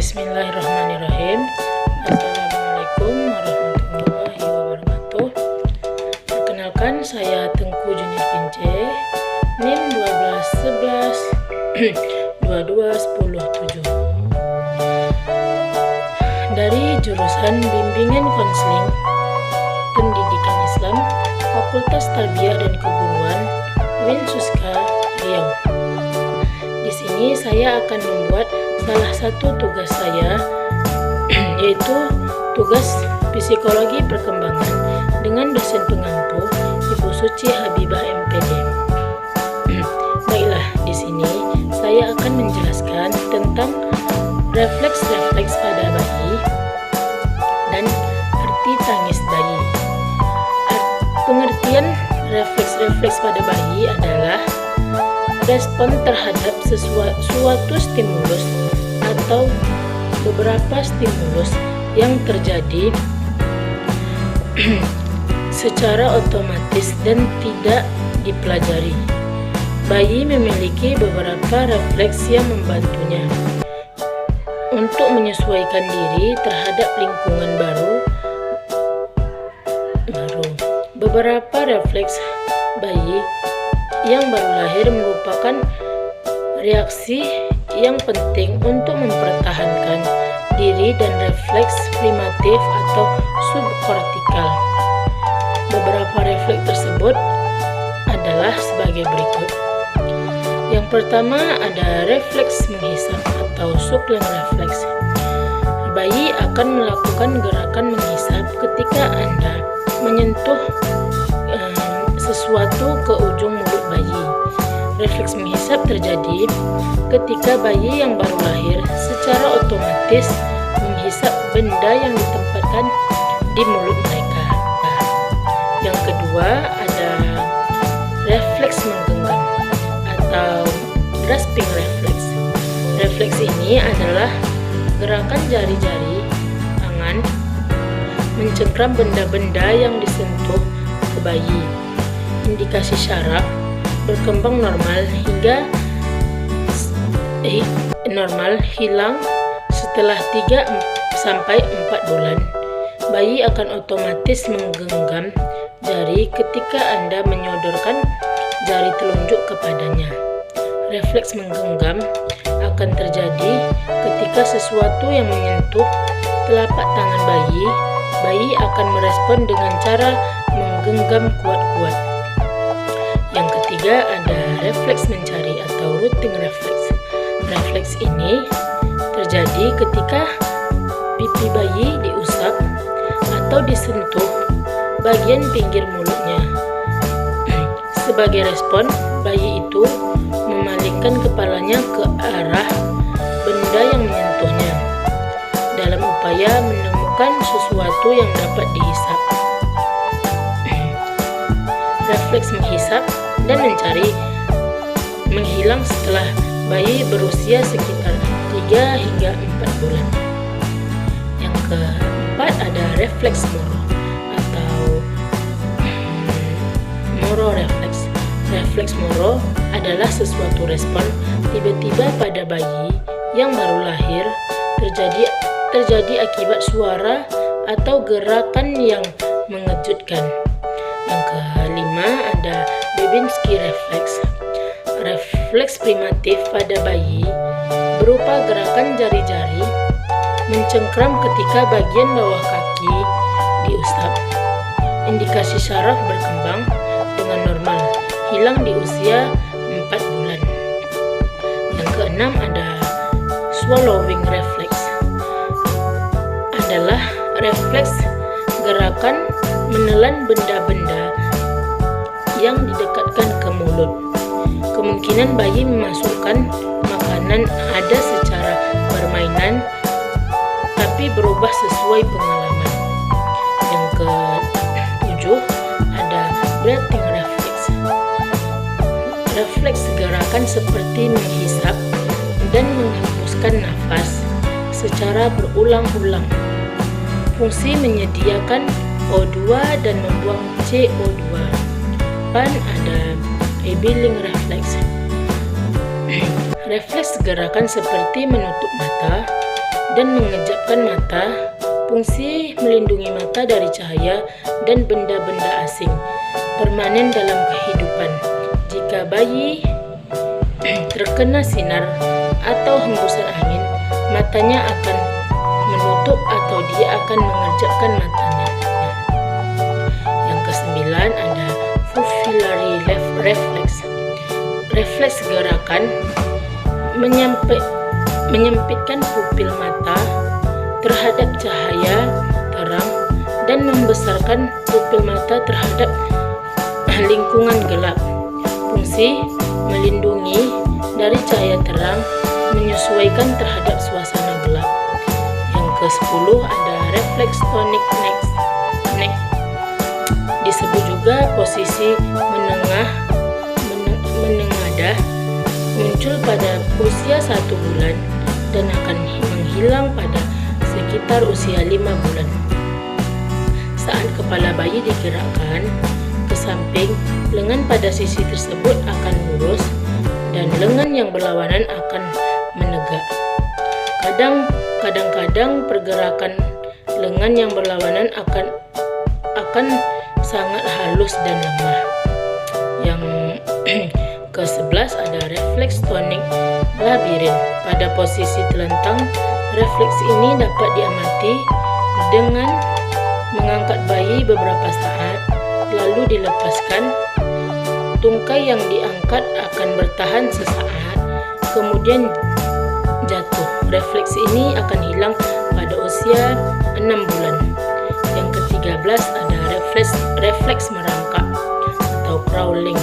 Bismillahirrahmanirrahim. Assalamualaikum warahmatullahi wabarakatuh. Perkenalkan, saya Tengku Junior Pince, NIM 1211 2210 7 dari jurusan Bimbingan Konseling Pendidikan Islam, Fakultas Tarbiyah dan Keguruan, Winsuska, Riau. Di sini saya akan membuat salah satu tugas saya, yaitu tugas psikologi perkembangan dengan dosen pengampu Ibu Suci Habibah MPD. Baiklah, di sini saya akan menjelaskan tentang refleks-refleks pada bayi dan arti tangis bayi. Pengertian refleks-refleks pada bayi adalah respon terhadap suatu stimulus atau beberapa stimulus yang terjadi secara otomatis dan tidak dipelajari. Bayi memiliki beberapa refleks yang membantunya untuk menyesuaikan diri terhadap lingkungan baru. Beberapa refleks bayi yang baru lahir merupakan reaksi yang penting untuk mempertahankan diri dan refleks primatif atau subkortikal. Beberapa refleks tersebut adalah sebagai berikut. Yang pertama ada refleks menghisap atau suckling refleks. Bayi akan melakukan gerakan menghisap ketika Anda menyentuh sesuatu ke ujung mulut bayi. Refleks menghisap terjadi ketika bayi yang baru lahir secara otomatis menghisap benda yang ditempatkan di mulut mereka. Yang kedua ada refleks menggenggam atau grasping refleks. Refleks ini adalah gerakan jari-jari tangan mencengkram benda-benda yang disentuh ke bayi. Indikasi syaraf berkembang normal hingga hilang setelah 3-4 bulan. Bayi akan otomatis menggenggam jari ketika Anda menyodorkan jari telunjuk kepadanya. Refleks menggenggam akan terjadi ketika sesuatu yang menyentuh telapak tangan bayi. Bayi akan merespon dengan cara menggenggam kuat-kuat. Yang ketiga ada refleks mencari atau rooting refleks. Refleks ini terjadi ketika pipi bayi diusap atau disentuh bagian pinggir mulutnya. Sebagai respon, bayi itu memalingkan kepalanya ke arah benda yang menyentuhnya dalam upaya menemukan sesuatu yang dapat dihisap. Refleks menghisap dan mencari menghilang setelah bayi berusia sekitar 3 hingga 4 bulan. Yang keempat ada refleks moro atau moro refleks. Refleks moro adalah sesuatu respon tiba-tiba pada bayi yang baru lahir terjadi akibat suara atau gerakan yang mengejutkan. Yang kelima ada Babinski refleks. Refleks primitif pada bayi berupa gerakan jari-jari mencengkram ketika bagian bawah kaki diusap. Indikasi syaraf berkembang dengan normal, hilang di usia 4 bulan. Yang keenam ada swallowing reflex. Adalah refleks gerakan menelan benda-benda yang didekatkan ke mulut. Kemungkinan bayi memasukkan makanan ada secara permainan tapi berubah sesuai pengalaman. Yang ketujuh ada breathing reflex. Refleks gerakan seperti menghisap dan menghembuskan nafas secara berulang-ulang. Fungsi menyediakan O2 dan membuang CO2. Ada Abelling reflex. Refleks gerakan seperti menutup mata dan mengejapkan mata. Fungsi melindungi mata dari cahaya dan benda-benda asing permanen dalam kehidupan. Jika bayi terkena sinar atau hembusan angin, matanya akan menutup atau dia akan mengejapkan matanya. Yang kesembilan ada pupillary reflex. Refleks gerakan menyempitkan pupil mata terhadap cahaya terang dan membesarkan pupil mata terhadap lingkungan gelap. Fungsi melindungi dari cahaya terang, menyesuaikan terhadap suasana gelap. Yang ke-10 ada refleks tonic neck. Disebut juga posisi menengadah, muncul pada usia 1 bulan dan akan menghilang pada sekitar usia 5 bulan. Saat kepala bayi digerakkan ke samping, lengan pada sisi tersebut akan lurus dan lengan yang berlawanan akan menegak. Kadang-kadang pergerakan lengan yang berlawanan akan sangat halus dan lemah. Yang ke-11 ada refleks tonic labirin. Pada posisi telentang, refleks ini dapat diamati dengan mengangkat bayi beberapa saat, lalu dilepaskan. Tungkai yang diangkat akan bertahan sesaat, kemudian jatuh. Refleks ini akan hilang pada usia 6 bulan. Yang ke-13 ada refleks merangkak atau crawling.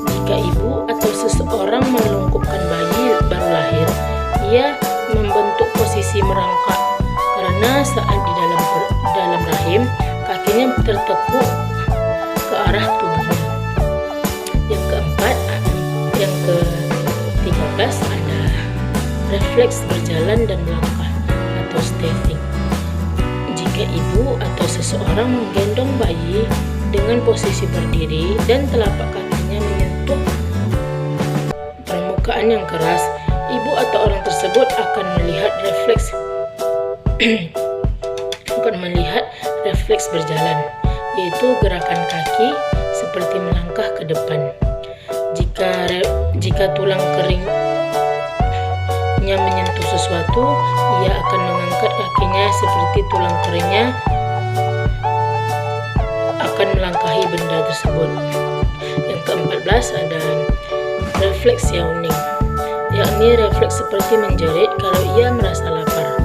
Jika ibu atau seseorang melungkupkan bayi baru lahir, ia membentuk posisi merangkak karena saat di dalam rahim kakinya tertekuk ke arah tubuhnya. Yang ke-13 ada refleks berjalan dan melangkah atau stepping. Jika ibu atau seseorang menggendong bayi dengan posisi berdiri dan telapak kakinya menyentuh permukaan yang keras, ibu atau orang tersebut akan melihat refleks berjalan, yaitu gerakan kaki seperti melangkah ke depan. Jika tulang keringnya menyentuh sesuatu, ia akan mengangkat kakinya seperti tulang keringnya akan melangkahi benda tersebut. Yang ke-14 ada refleks yawning, yakni refleks seperti menjerit kalau ia merasa lapar.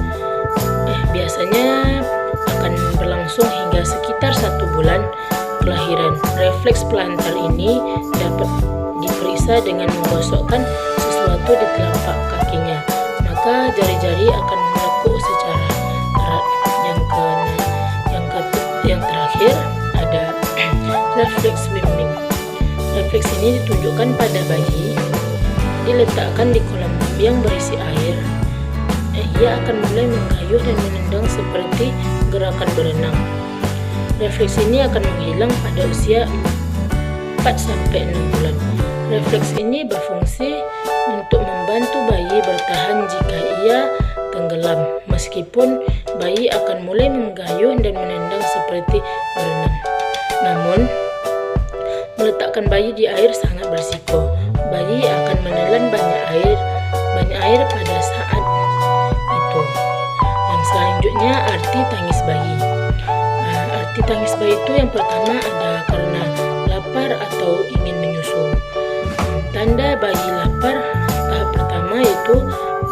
Biasanya akan berlangsung hingga sekitar 1 bulan kelahiran. Refleks pelantar ini dapat diperiksa dengan menggosokkan sesuatu di telapak kakinya, maka jari-jari akan melekuk secara erat. Yang terakhir ada refleks swimming. Refleks ini ditunjukkan pada bayi diletakkan di kolam yang berisi air. Ia akan mulai menggayuh dan menendang seperti gerakan berenang. Refleks ini akan menghilang pada usia 4-6 bulan. Refleks ini berfungsi untuk membantu bayi bertahan jika ia tenggelam, meskipun bayi akan mulai menggayuh dan menendang seperti berenang. Namun, meletakkan bayi di air sangat berisiko. Bayi akan menelan banyak air pada saat itu. Yang selanjutnya, arti tangis bayi. Arti tangis bayi itu yang pertama ada karena lapar atau ingin menyusu. Tanda bayi lapar tahap pertama yaitu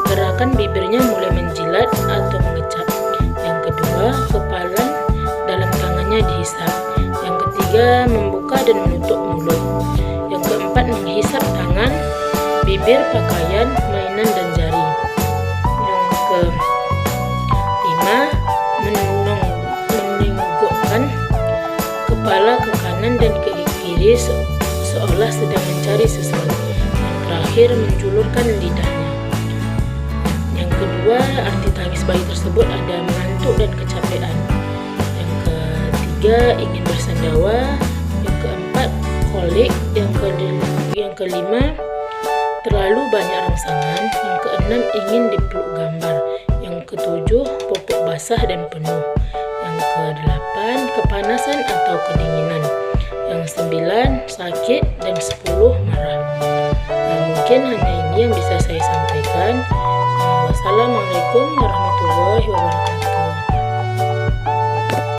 gerakan bibirnya mulai menjilat atau mengecap. Yang kedua, kepalan dalam tangannya dihisap. Yang ketiga, membuka dan menutup mulut. Yang keempat, menghisap tangan, bibir, pakaian, mainan, dan jari. Yang kelima, menenggokkan kepala ke kanan dan ke kiri seolah sedang mencari sesuatu. Yang terakhir, menjulurkan lidahnya. Yang kedua, arti tangis bayi tersebut ada mengantuk dan kecapean. Yang ketiga, ingin bersendawa. Yang keempat, kolik. Yang kelima, terlalu banyak rangsangan. Yang keenam, ingin dipeluk gambar. Yang ketujuh, popok basah dan penuh. Yang kedelapan, kepanasan atau kedinginan. Yang sembilan, sakit. Dan 10, marah. Nah, mungkin hanya ini yang bisa saya sampaikan. Wassalamualaikum warahmatullahi wabarakatuh.